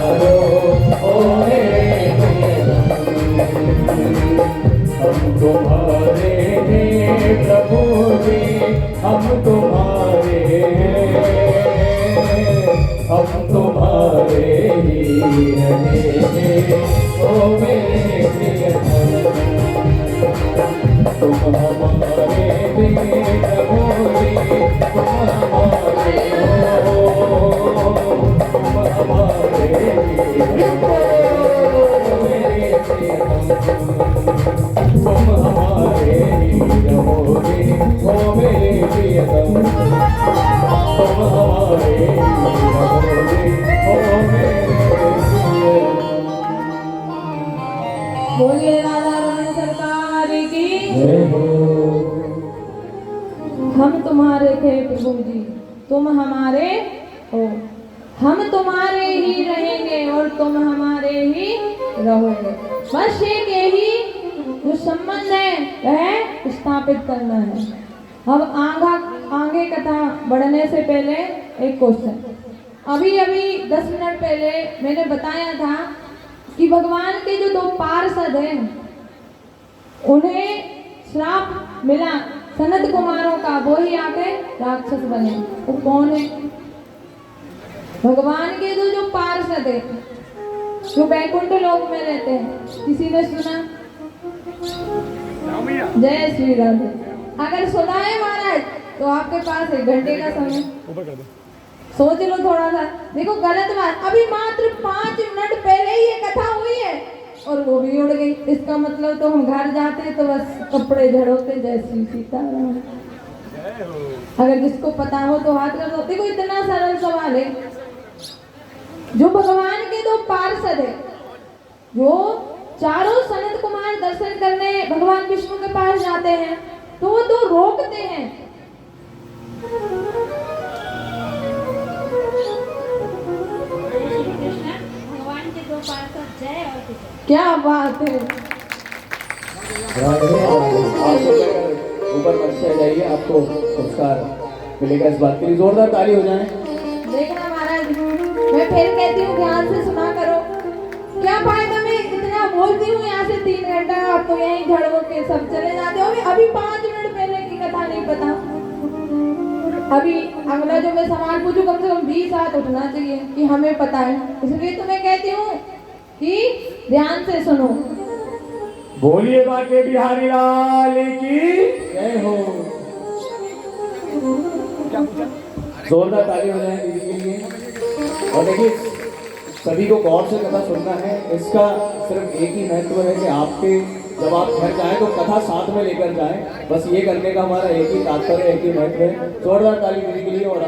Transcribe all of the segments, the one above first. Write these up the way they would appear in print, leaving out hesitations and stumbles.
पधारो ओ मेरे हम तुम्हारे हैं प्रभु जी, हम तुम्हारे हम तुम्हारे ही रहेंगे ओ मेरे प्रियतम। तुम हमारे प्रिय प्रभु जी, तुम हमारे हो, तुम हमारे मेरे प्रियतम। तुम हमारे ही रहोगे ओ मेरे प्रियतम। तुम हमारे ही रहोगे ओ मेरे प्रियतम। बोलिए राधा रमन सरकार की। हम तुम्हारे थे प्रभु जी, तुम हमारे हो, हम तुम्हारे ही रहेंगे और तुम हमारे ही रहोगे। बस एक यही जो संबंध है वह स्थापित करना है। अब आगे कथा बढ़ने से पहले एक क्वेश्चन। अभी 10 मिनट पहले मैंने बताया था कि भगवान के जो 2 पार्षद हैं उन्हें श्राप मिला सनत कुमारों का, वो ही आके राक्षस बने। वो कौन है? भगवान के जो पार्षद है जो बैकुंठ लोक में रहते हैं, किसी ने सुना? जय श्री राधे। अगर सुना है महाराज तो आपके पास 1 घंटे का समय, सोच लो थोड़ा सा। देखो गलत बात, अभी मात्र 5 मिनट पहले ही ये कथा हुई है और वो भी उड़ गई। इसका मतलब तो हम घर जाते तो बस कपड़े झड़ोते जय श्री सीताराम। अगर जिसको पता हो तो हाथ कर दो। देखो इतना सरल सवाल है। जो भगवान के 2 पार्षद है, जो चारों सनत कुमार दर्शन करने भगवान विष्णु के पास जाते हैं तो वो 2 रोकते हैं। भगवान के 2 पार्षद जय और क्या बात है। ऊपर मत से जाइए, आपको पुरस्कार मिलेगा। इस बात के लिए जोरदार ताली हो जाए। देखना महाराज, मैं फिर कहती हूँ ध्यान से सुना करो। क्या फायदा मैं इतना बोलती हूँ यहाँ से 3 घंटा, आप तो यहीं झड़ो के सब चले जाते हो। अभी 5 मिनट पहले की कथा नहीं पता। अभी अगला जो मैं सवाल पूछूं कम से कम 20 हाथ उठना चाहिए कि हमें पता है। इसलिए तो मैं कहती हूँ कि ध्यान से सुनो। बोलिए बाके बिहारी लाल की जय हो। जोरदार ताली हो जाए दीदी के लिए। और देखिए सभी को गौर से कथा सुनना है। इसका सिर्फ एक ही महत्व है कि आपके जब आप घर जाएं तो कथा साथ में लेकर जाएं। बस ये करने का हमारा एक ही तात्पर्य, एक ही महत्व है। जोरदार ताली दीदी के लिए। और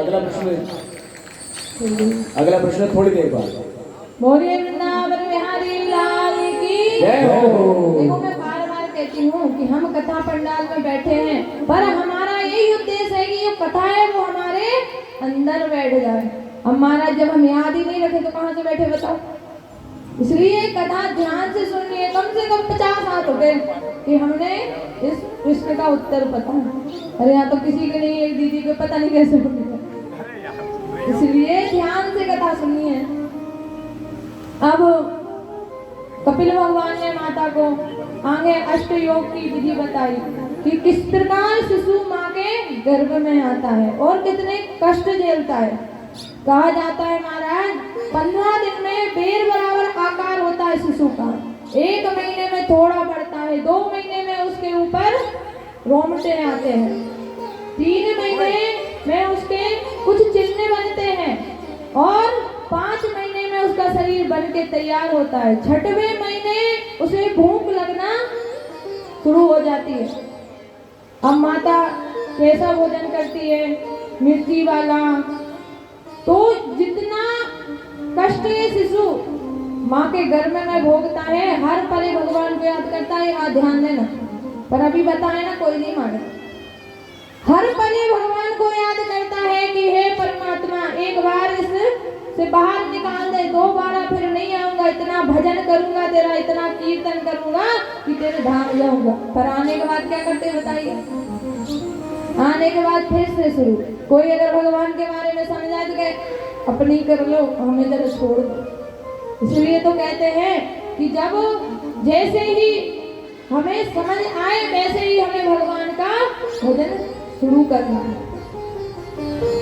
अगला प्रश्न थोड़ी देर बाद। बोलिए वृंदावन बिहारी लाल की जय हो। देखो मैं बार-बार कहती हूँ कि हम कथा पंडाल में बैठे हैं, पर हमारा यही उद्देश्य है कि ये कथा है वो हमारे अंदर बैठ जाए। हमारा जब हम याद ही नहीं रखे तो कहाँ से बैठे बताओ। इसलिए कथा ध्यान से सुननी है। कम से कम 50 हाथ हो गए कि हमने इस प्रश्न का उत्तर पता है। अरे यहाँ तो किसी के नहीं, एक दीदी को पता नहीं कैसे होगा। इसलिए ध्यान से कथा सुननी है। अब कपिल भगवान ने माता को आगे अष्ट योग की विधि बताई कि किस प्रकार शिशु माँ के गर्भ में आता है और कितने कष्ट झेलता है। कहा जाता है महाराज 15 दिन में बेर बराबर आकार होता है शिशु का, 1 महीने में थोड़ा बढ़ता है, 2 महीने में उसके ऊपर रोमटे आते हैं, 3 महीने में उसके कुछ चिन्ह बनते हैं और 5 महीने में उसका शरीर बन के तैयार होता है। 6वें महीने उसे भूख लगना शुरू हो जाती है। अब माता कैसा भोजन करती है? मिर्ची वाला। तो जितना कष्ट ये शिशु माँ के गर्भ में भोगता है, हर पल भगवान को याद करता है। यहाँ ध्यान देना, पर अभी बताए ना कोई नहीं माने। हर पल भगवान को याद करता है कि हे परमात्मा एक बार इस से बाहर निकाल दे, दोबारा फिर नहीं आऊंगा, इतना भजन करूंगा तेरा, इतना कीर्तन करूंगा कि तेरे धाम जाऊंगा। पर आने के बाद क्या करते बताइए? आने के बाद फिर से शुरू। कोई अगर भगवान के बारे में समझा तो अपनी कर लो, हमें जरा छोड़ दो। इसलिए तो कहते हैं कि जब जैसे ही हमें समझ आए वैसे ही हमें भगवान का भजन शुरू करना है।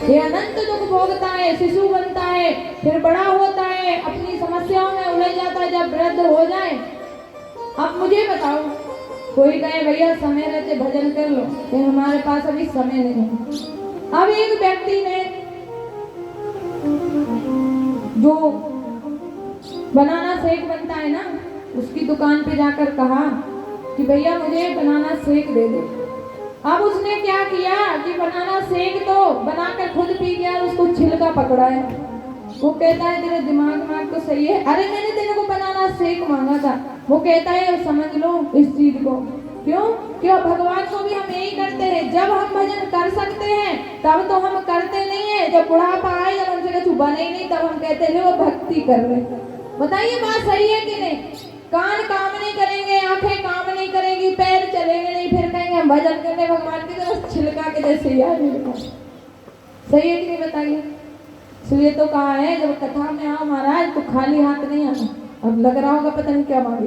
ये अनंत दुख भोगता है, शिशु बनता है, फिर बड़ा होता है, अपनी समस्याओं में उलझ जाता है, जब वृद्ध हो जाए। अब मुझे बताओ, कोई कहे भैया समय रहते भजन कर लो, कि हमारे पास अभी समय नहीं है। अब एक व्यक्ति ने जो बनाना शेक बनता है ना, उसकी दुकान पे जाकर कहा कि भैया मुझे बनाना शेक दे दो। अब उसने क्या किया कि बनाना शेक तो बनाकर खुद पी गया, उसको छिलका पकड़ा है। वो कहता है तेरे दिमाग तो सही है, अरे मैंने तेरे को बनाना शेक मांगा था। वो कहता है समझ लो इस चीज को, क्यों भगवान को भी हम यही करते हैं। जब हम भजन कर सकते हैं तब तो हम करते नहीं है, जब बुढ़ापा आए, जब हमसे कुछ बने ही नहीं, तब हम कहते हैं वो भक्ति कर रहे। बताइए बात सही है कि नहीं? कान काम नहीं करेंगे, आंखें काम नहीं करेंगी, पैर चलेंगे नहीं, फिर कहेंगे हम भजन करने भगवान की तरफ, छिलका के जैसे यार मेरे को। सही है कि नहीं बताइए? इसलिए तो कहा है जब कथा में आओ महाराज तो खाली हाथ नहीं आना। अब लग रहा होगा पता नहीं क्या मांगे।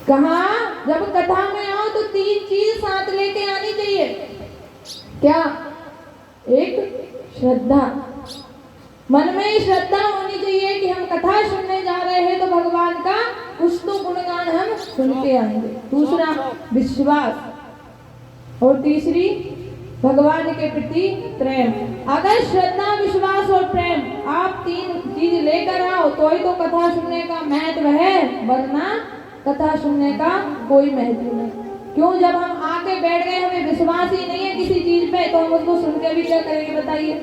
कहा जब कथा में आओ तो 3 चीज साथ लेके आनी चाहिए। क्या? एक श्रद्धा, मन में श्रद्धा होनी चाहिए कि हम कथा सुनने जा रहे हैं तो भगवान का कुछ तो गुणगान हम सुन के आएंगे। दूसरा विश्वास, और तीसरी भगवान के प्रति प्रेम। अगर श्रद्धा, विश्वास और प्रेम आप 3 चीज लेकर आओ तो ही तो कथा सुनने का महत्व है, वरना कथा सुनने का कोई महत्व नहीं। क्यों? जब हम आके बैठ गए, हमें विश्वास ही नहीं है किसी चीज पे, तो हम उसको सुन के भी क्या करेंगे बताइए?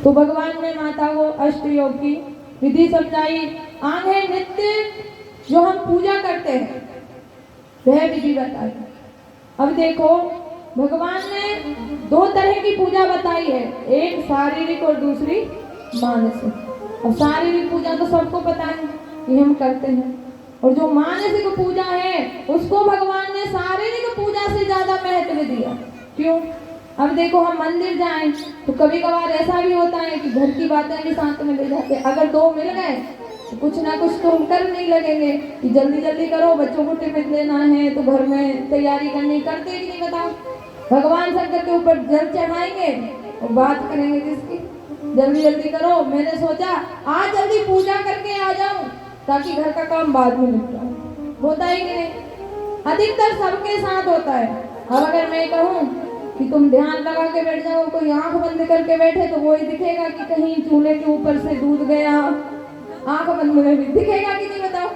तो भगवान ने माता को अष्टयोग की विधि समझाई। आगे नित्य जो हम पूजा करते हैं वह विधि बताई। अब देखो भगवान ने 2 तरह की पूजा बताई है, एक शारीरिक और दूसरी मानसिक। अब शारीरिक पूजा तो सबको पता है कि हम करते हैं, और जो मानसिक पूजा है उसको भगवान ने शारीरिक पूजा से ज्यादा महत्व दिया। क्यों? अब देखो हम मंदिर जाएं तो कभी कभार ऐसा भी होता है कि घर की बातें भी साथ में ले जाते हैं। अगर 2 मिल गए तो कुछ ना कुछ तो हम कर नहीं लगेंगे कि जल्दी जल्दी करो, बच्चों को टिफिन देना है तो घर में तैयारी करनी, करते कि नहीं बताओ? भगवान शंकर के ऊपर जल चढ़ाएंगे और बात करेंगे किसकी? जल्दी जल्दी करो। मैंने सोचा आज जल्दी पूजा करके आ जाऊं ताकि घर का काम बाद में निपटाऊं। होता है कि नहीं? अधिकतर सबके साथ होता है। अब अगर मैं कहूं कि तुम ध्यान लगा के बैठ जाओ, कोई आंख बंद करके बैठे तो वो ही दिखेगा कि कहीं चूल्हे के ऊपर से दूध गया, आंख बंद में भी दिखेगा कि नहीं बताओ?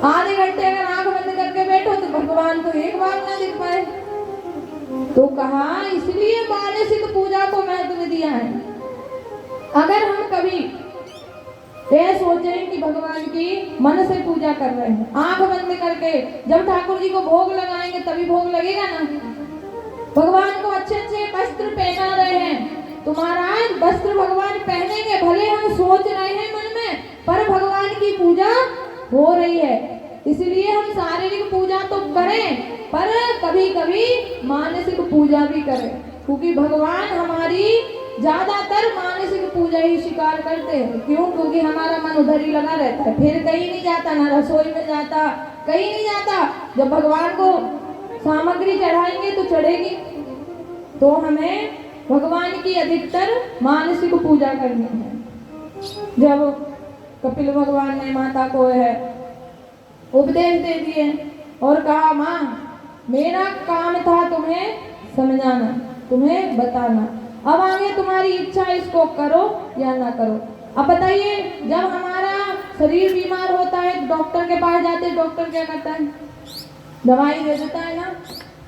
आधे घंटे अगर आंख बंद करके बैठो तो भगवान तो एक बार ना दिख पाए। तो कहा इसलिए मानसिक पूजा को महत्व दिया है। अगर हम कभी ये सोचें कि भगवान की मन से पूजा कर रहे हैं, आंख बंद करके, जब ठाकुर जी को भोग लगाएंगे तभी भोग लगेगा ना। भगवान को अच्छे अच्छे वस्त्र पहना रहे हैं तो महाराज वस्त्र भगवान पहनेंगे, भले हम सोच रहे हैं मन में, पर भगवान की पूजा हो रही है। इसलिए हम शारीरिक पूजा तो करें पर कभी कभी मानसिक पूजा भी करें, क्योंकि भगवान हमारी ज्यादातर मानसिक पूजा ही स्वीकार करते हैं। क्यों? क्योंकि हमारा मन उधर ही लगा रहता है, फिर कहीं नहीं जाता, ना रसोई में जाता, कहीं नहीं जाता। जब भगवान को सामग्री चढ़ाएंगे तो चढ़ेगी। तो हमें भगवान की अधिकतर मानसिक पूजा करनी है। जब कपिल भगवान ने माता को है उपदेश दे दिए और कहा माँ मेरा काम था तुम्हें समझाना, तुम्हें बताना, अब आगे तुम्हारी इच्छा, इसको करो या ना करो। अब बताइए जब हमारा शरीर बीमार होता है डॉक्टर के पास जाते हैं, डॉक्टर क्या करता है? दवाई दे देता है ना,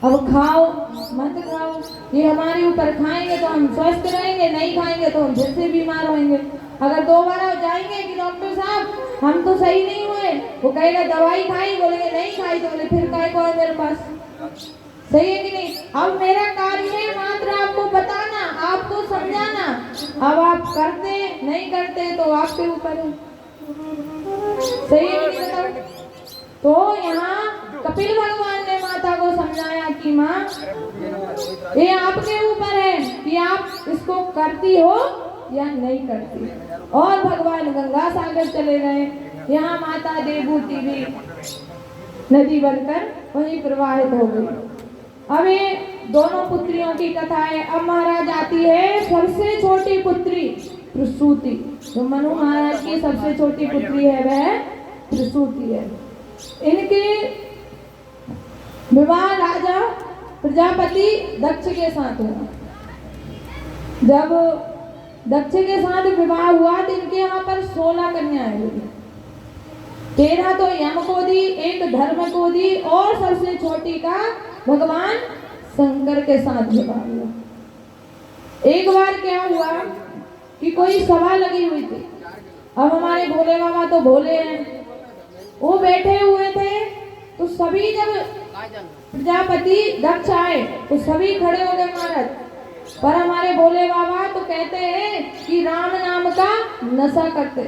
अब खाओ मत खाओ, ये हमारे ऊपर, खाएंगे तो हम स्वस्थ रहेंगे, नहीं खाएंगे तो हम फिर से बीमार होंगे। अगर 2 बार जाएंगे कि डॉक्टर साहब हम तो सही नहीं हुए, वो कहेगा दवाई खाई, बोलेंगे नहीं खाई, तो बोले फिर काय को है मेरे पास। सही है कि नहीं? अब मेरा कार्य है मात्र आपको बताना, आपको समझाना। अब आप करते नहीं करते तो आपके ऊपर है। सही है कि नहीं बताओ? तो यहाँ कपिल भगवान ने माता को समझाया कि माँ ये आपके ऊपर है कि आप इसको करती हो या नहीं करती। और भगवान गंगा सागर चले गए। यहाँ माता देवभूति भी नदी बनकर वहीं प्रवाहित हो गई। अब ये दोनों पुत्रियों की कथा है। अब महाराज आती है सबसे छोटी पुत्री प्रसूति। जो मनु महाराज की सबसे छोटी पुत्री है वह प्रसूति है। इनके विवाह राजा प्रजापति दक्ष के साथ हुआ। जब दक्ष के साथ विवाह हुआ तो इनके यहाँ पर 16 कन्याएं हुई। 13 तो यम को दी, एक धर्म को दी और सबसे छोटी का भगवान शंकर के साथ विवाह हुआ। एक बार क्या हुआ कि कोई सभा लगी हुई थी। अब हमारे भोले बाबा तो भोले हैं, वो बैठे हुए थे तो सभी जब प्रजापति दक्ष आए तो सभी खड़े हो गए महाराज। पर हमारे भोले बाबा तो कहते हैं कि राम नाम का नशा करते।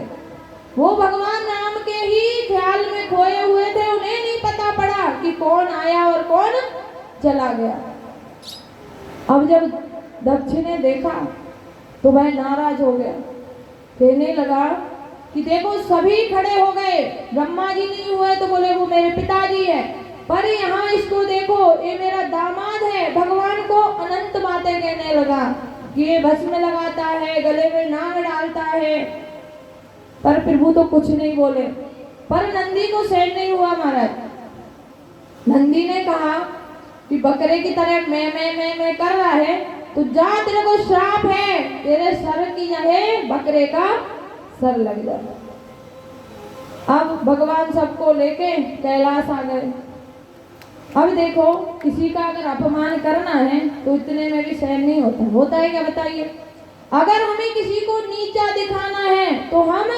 वो भगवान राम के ही ख्याल में खोए हुए थे। उन्हें नहीं पता पड़ा कि कौन आया और कौन चला गया। अब जब दक्ष ने देखा तो वह नाराज हो गया। कहने लगा कि देखो सभी खड़े हो गए, ब्रह्मा जी नहीं हुए तो बोले वो मेरे पिताजी है, पर यहाँ इसको देखो ये मेरा दामाद है। भगवान को अनंत बातें कहने लगा कि ये भस्म लगाता है, गले में नाग डालता है। पर प्रभु तो कुछ नहीं बोले। पर नंदी को सहन नहीं हुआ महाराज। नंदी ने कहा कि बकरे की तरह मैं कर रहा है तो जा, तेरे को श्राप है, तेरे सर की जगह बकरे का सर लग जाए। अब भगवान सबको लेके कैलाश आ गए। अब देखो किसी का अगर अपमान करना है तो इतने में भी सहन नहीं होता। होता है क्या बताइए? अगर हमें किसी को नीचा दिखाना है तो हम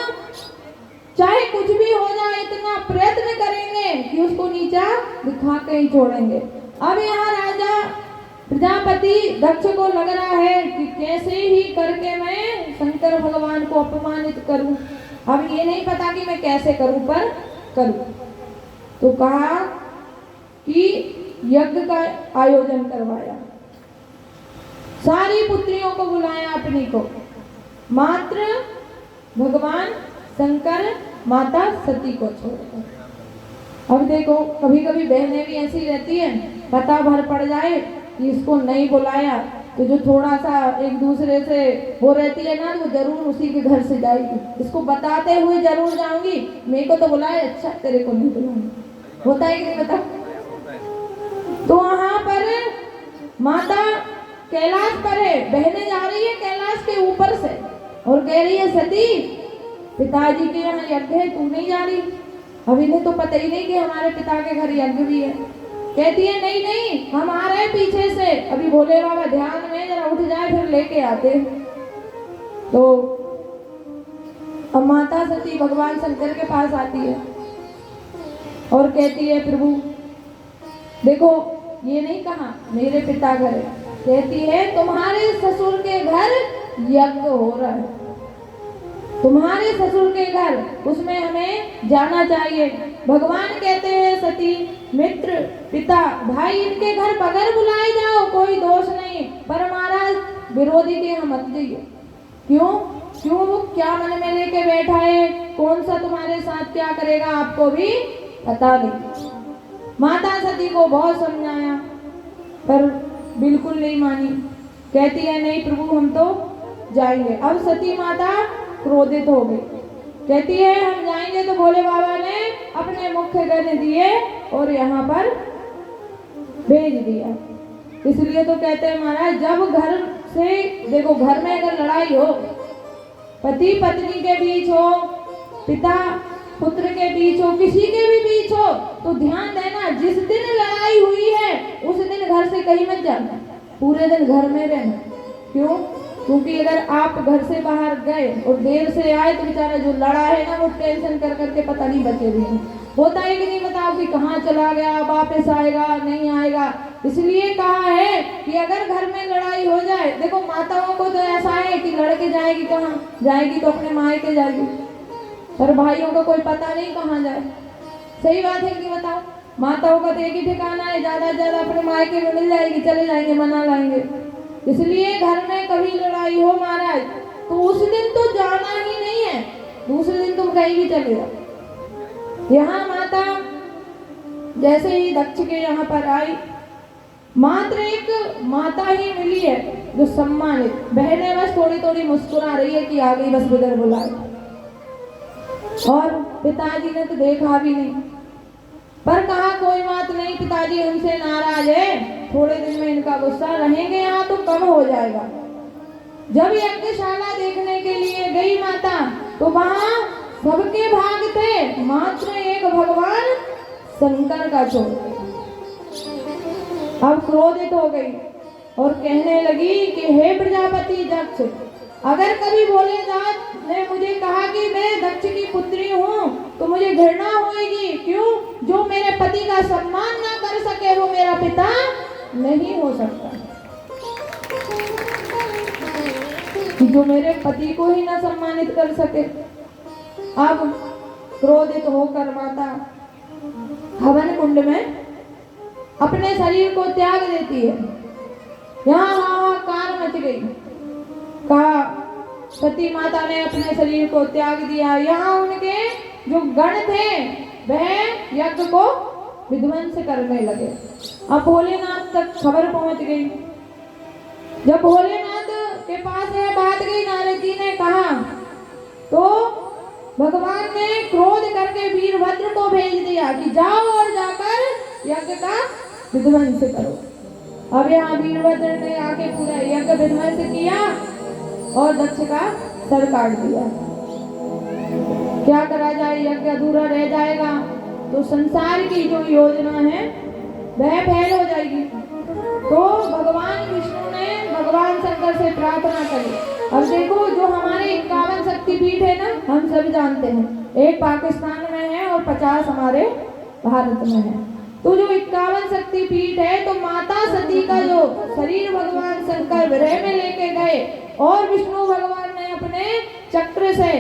चाहे कुछ भी हो जाए इतना प्रयत्न करेंगे कि उसको नीचा दिखा के ही छोड़ेंगे। अब यहाँ राजा प्रजापति दक्ष को लग रहा है कि कैसे ही करके मैं शंकर भगवान को अपमानित करूं। अब ये नहीं पता कि मैं कैसे करूं, पर करूं। तो कहा कि यज्ञ का आयोजन करवाया, सारी पुत्रियों को बुलाया अपनी को, मात्र भगवान शंकर माता सती को छोड़कर। अब देखो कभी कभी बहनें भी ऐसी रहती है, पता भर पड़ जाए कि इसको नहीं बुलाया तो जो थोड़ा सा एक दूसरे से वो रहती है ना, वो जरूर उसी के घर से जाएगी। इसको बताते हुए जरूर जाऊंगी, मेरे को तो बुलाए, अच्छा तेरे को नहीं बुलाऊंगी। होता है कि नहीं बता? तो वहां पर माता कैलाश पर है, बहने जा रही है कैलाश के ऊपर से और कह रही है सती पिताजी के यहाँ यज्ञ है, तू नहीं जा रही? अब इन्हें तो पता ही नहीं कि हमारे पिता के घर यज्ञ भी है। कहती है नहीं नहीं हम आ रहे हैं पीछे से। अभी भोले बाबा ध्यान में, जरा उठ जाए फिर लेके आते। तो अब माता सती भगवान शंकर के पास आती है और कहती है प्रभु देखो ये नहीं कहा मेरे पिता घर है, कहती है तुम्हारे ससुर के घर यज्ञ हो रहा है, तुम्हारे ससुर के घर, उसमें हमें जाना चाहिए। भगवान कहते हैं सती मित्र पिता भाई इनके घर बगैर बुलाए जाओ, कोई दोष नहीं, पर महाराज विरोधी के यहाँ मत जाइए। क्यों? वो क्या मन में लेके बैठा है, कौन सा तुम्हारे साथ क्या करेगा आपको भी पता नहीं। माता सती को बहुत समझाया पर बिल्कुल नहीं मानी। कहती है नहीं प्रभु हम तो जाएंगे। अब सती माता क्रोधित हो गई, कहती है हम जाएंगे तो भोले बाबा ने अपने मुख्य गण दिए और यहाँ पर भेज दिया। इसलिए तो कहते हैं महाराज जब घर से देखो, घर में अगर लड़ाई हो, पति पत्नी के बीच हो, पिता पुत्र के बीच हो, किसी के भी बीच हो, तो ध्यान देना जिस दिन लड़ाई हुई है उस दिन घर से कहीं मत जाना, पूरे दिन घर में रहना। क्यों? क्योंकि अगर आप घर से बाहर गए और देर से आए तो बेचारा जो लड़ा है ना वो टेंशन कर करके पता नहीं बचे भी हैं। होता है कि नहीं बताओ कि कहाँ चला गया, वापस आएगा नहीं आएगा। इसलिए कहा है कि अगर घर में लड़ाई हो जाए, देखो माताओं को तो ऐसा है कि लड़के जाएगी कहाँ, जाएगी तो अपने मायके जाएगी, पर भाइयों को कोई पता नहीं कहाँ जाए। सही बात है कि बताओ? माताओं का तो एक ही ठिकाना है, ज्यादा से ज्यादा अपने मायके में मिल जाएगी, चले जाएंगे, मना लाएंगे। इसलिए घर में कभी लड़ाई हो महाराज तो उस दिन तो जाना ही नहीं है, दूसरे दिन तुम कहीं भी चले जाओ। यहाँ माता जैसे ही दक्ष के यहाँ पर आई, मात्र एक माता ही मिली है जो सम्मानित। बहनें बस थोड़ी थोड़ी मुस्कुरा रही है कि आ गई, बस बुजुर्ग बुलाए। और पिताजी ने तो देखा भी नहीं, पर कहा कोई बात नहीं, पिताजी हमसे नाराज है, थोड़े दिन में इनका गुस्सा रहेंगे यहाँ तो कम हो जाएगा। जब यज्ञशाला देखने के लिए गई माता, तो वहां सबके भाग थे, मात्र एक भगवान शंकर का छोड़। अब क्रोधित हो गई और कहने लगी कि हे प्रजापति दक्ष, अगर कभी भोलेनाथ ने मुझे कहा कि मैं दक्ष की पुत्री हूँ तो मुझे घृणा होगी। क्यों? जो मेरे पति का सम्मान ना कर सके वो मेरा पिता नहीं हो सकता। जो मेरे पति को ही ना सम्मानित कर सके। अब क्रोधित होकर माता हवन कुंड में अपने शरीर को त्याग देती है। यहाँ हाहाकार मच गई। कहा सती माता ने अपने शरीर को त्याग दिया। यहाँ उनके जो गण थे वह यज्ञ को विध्वंस करने लगे। अब भोलेनाथ तक खबर पहुंच गई। जब भोलेनाथ के पास यह बात गई, नारद जी ने कहा, तो भगवान ने क्रोध करके वीरभद्र को भेज दिया कि जाओ और जाकर यज्ञ का विध्वंस करो। अब यहाँ वीरभद्र ने आके पूरा यज्ञ विध्वंस किया और दक्ष का सर काट दिया। क्या करा जाए, यज्ञ अधूरा रह जाएगा तो संसार की जो योजना है वह फेल हो जाएगी। तो भगवान विष्णु ने भगवान शंकर से प्रार्थना करी। अब देखो, जो हमारे 51 शक्तिपीठ है ना, हम सब जानते हैं, एक पाकिस्तान में है और 50 हमारे भारत में है। तो जो 51 शक्तिपीठ है, तो माता सती का जो शरीर भगवान शंकर विरह में लेके गए और विष्णु भगवान ने अपने चक्र से